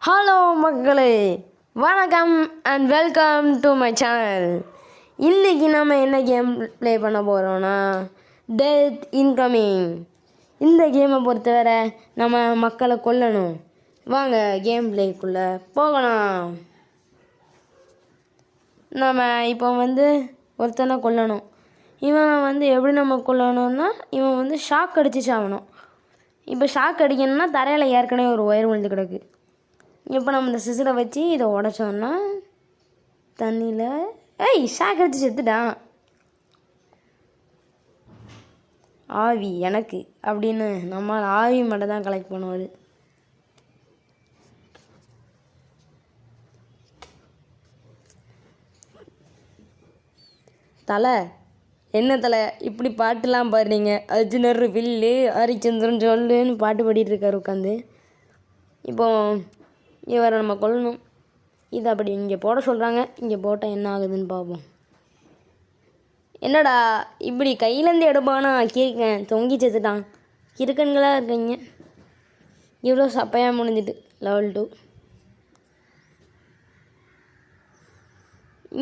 Hello மக்களே, வணக்கம் and welcome to my channel. இன்றைக்கி நம்ம என்ன கேம் ப்ளே பண்ண போகிறோன்னா டெத் இன்கமிங். இந்த கேமை பொறுத்தவரை நம்ம மக்களை கொல்லணும். வாங்க கேம் ப்ளேக்குள்ளே போகலாம். நம்ம இப்போ ஒருத்தனை கொல்லணும். இவன் எப்படி நம்ம கொல்லணும்னா இவன் ஷாக் அடித்து சாகணும். இப்போ ஷாக் அடிக்கணும்னா தரையில் ஏற்கனவே ஒரு ஒயர் விழுந்து கிடக்கு. இப்போ நம்ம இந்த சிசரை வச்சு இதை உடச்சோன்னா தண்ணியில் ஷாக் அடித்து செத்துட்டான். ஆவி எனக்கு அப்படின்னு நம்ம ஆவி மட்டும் தான் கலெக்ட் பண்ணுவது. தலை என்ன தலை இப்படி பாட்டுலாம் பாடுறீங்க? அர்ஜுனர் வில்லு ஹரிச்சந்திரன் சொல்லுன்னு பாட்டு பாடிட்டு இருக்காரு உட்காந்து. இப்போ இவரை நம்ம கொல்லணும். இது அப்படி இங்கே போட சொல்கிறாங்க. இங்கே போட்டால் என்ன ஆகுதுன்னு பார்ப்போம். என்னடா இப்படி கையிலேருந்து எடுப்பானா? கிறுக்கன் தொங்கி செத்துட்டான். கிறுக்கன்களாக இருக்கீங்க. இவ்வளோ சப்பையாக முடிஞ்சிட்டு லெவல் 2.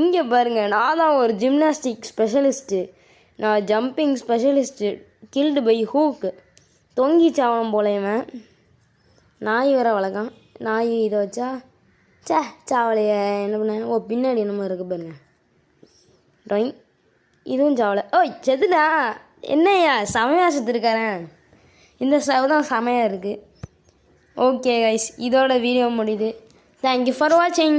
இங்கே பாருங்கள், நான் தான் ஒரு ஜிம்னாஸ்டிக் ஸ்பெஷலிஸ்ட்டு. நான் jumping specialist. Killed by hook. தொங்கி சாவனம் போலையவன். நாய் வேற வளர்க்கான். நாய் இதை வச்சா சாவலையே என்ன பண்ண? பின்னாடி என்னமோ இருக்குது பாருங்க. ட்ராயிங் இதுவும் சாவலை. செத்துடா. என்னையா செமையாக செத்துருக்காரன். இந்த சவ தான் செமையாக இருக்குது. ஓகே கைஸ், இதோட வீடியோ முடியுது. தேங்க்யூ ஃபார் வாட்சிங்.